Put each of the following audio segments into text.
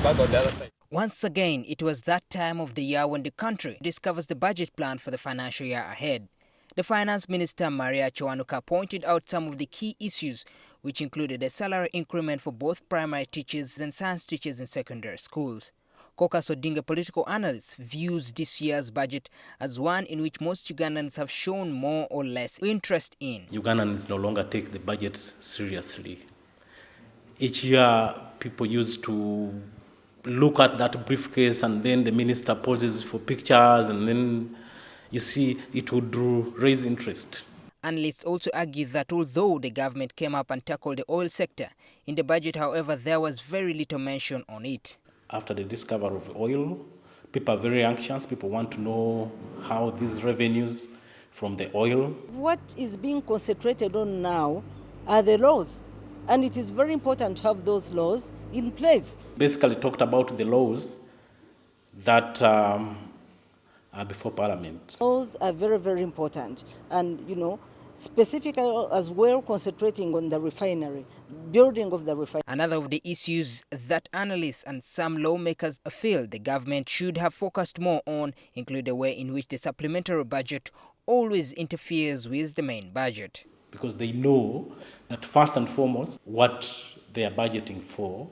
bag on the other side. Once again, it was that time of the year when the country discovers the budget plan for the financial year ahead. The Finance Minister, Maurice Ochol-Ugandan, pointed out some of the key issues, which included a salary increment for both primary teachers and science teachers in secondary schools. ODINGA political analyst views this year's budget as one in which most Ugandans have shown more or less interest in. Ugandans no longer take the budgets seriously. Each year, people used to look at that briefcase and then the minister poses for pictures and then you see it would raise interest. Analysts also argue that although the government came up and tackled the oil sector, in the budget, however, there was very little mention on it. After the discovery of oil, people are very anxious. People want to know how these revenues from the oil. What is being concentrated on now are the laws. And it is very important to have those laws in place. Basically talked about the laws that are before Parliament. Laws are very, very important. And, specifically as well concentrating on the refinery, building of the refinery. Another of the issues that analysts and some lawmakers feel the government should have focused more on include the way in which the supplementary budget always interferes with the main budget. Because they know that first and foremost, what they are budgeting for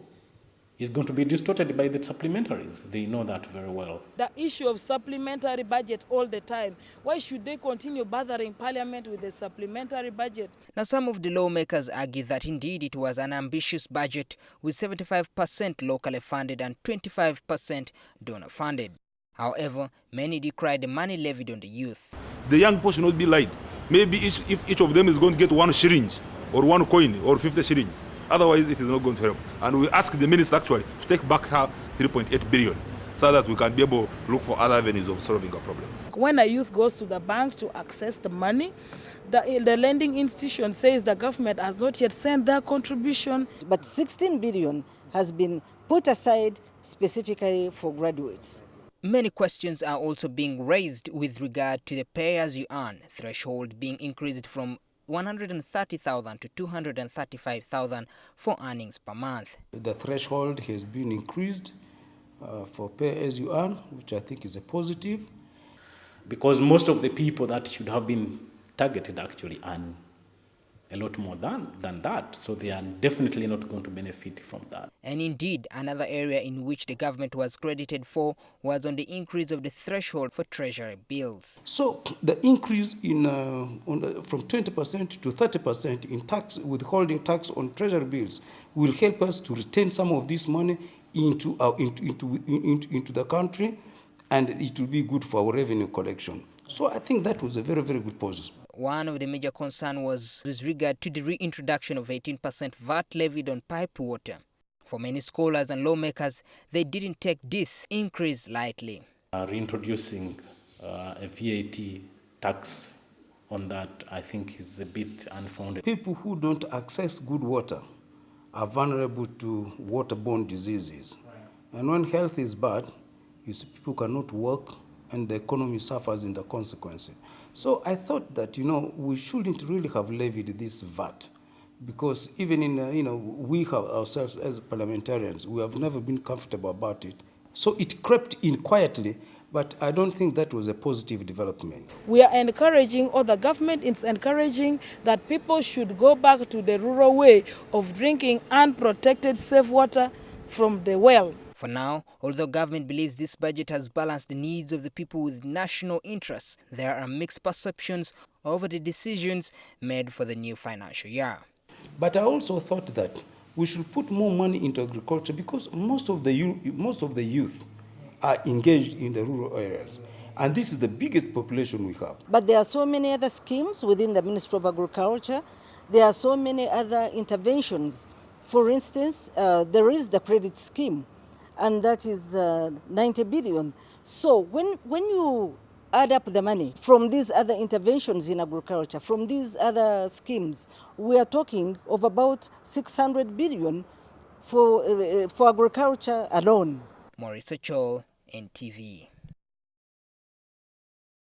is going to be distorted by the supplementaries. They know that very well. The issue of supplementary budget all the time. Why should they continue bothering Parliament with the supplementary budget? Now, some of the lawmakers argue that indeed it was an ambitious budget with 75% locally funded and 25% donor funded. However, many decry the money levied on the youth. The young people should not be lied. Maybe if each of them is going to get 1 shilling or 1 coin or 50 shillings. Otherwise, it is not going to help. And we ask the minister actually to take back her 3.8 billion so that we can be able to look for other avenues of solving our problems. When a youth goes to the bank to access the money, the lending institution says the government has not yet sent their contribution. But 16 billion has been put aside specifically for graduates. Many questions are also being raised with regard to the pay-as-you-earn threshold being increased from 130,000 to 235,000 for earnings per month. The threshold has been increased for pay-as-you-earn, which I think is a positive. Because most of the people that should have been targeted actually earn a lot more than that, so they are definitely not going to benefit from that. And indeed, another area in which the government was credited for was on the increase of the threshold for treasury bills. So the increase in from 20% to 30% in tax, withholding tax on treasury bills, will help us to retain some of this money into the country, and it will be good for our revenue collection. So I think that was a very, very good position. One of the major concerns was with regard to the reintroduction of 18% VAT levied on piped water. For many scholars and lawmakers, they didn't take this increase lightly. Reintroducing a VAT tax on that, I think, is a bit unfounded. People who don't access good water are vulnerable to waterborne diseases. Right. And when health is bad, you see people cannot work and the economy suffers in the consequence. So I thought that, we shouldn't really have levied this VAT, because even in, we have ourselves as parliamentarians, we have never been comfortable about it. So it crept in quietly, but I don't think that was a positive development. We are encouraging, or the government is encouraging, that people should go back to the rural way of drinking unprotected, safe water from the well. For now, although government believes this budget has balanced the needs of the people with national interests, there are mixed perceptions over the decisions made for the new financial year. But I also thought that we should put more money into agriculture, because most of the youth are engaged in the rural areas. And this is the biggest population we have. But there are so many other schemes within the Ministry of Agriculture. There are so many other interventions. For instance, there is the credit scheme, and that is 90 billion. So when you add up the money from these other interventions in agriculture, from these other schemes, we are talking of about 600 billion for agriculture alone. Maurice Ochol, NTV.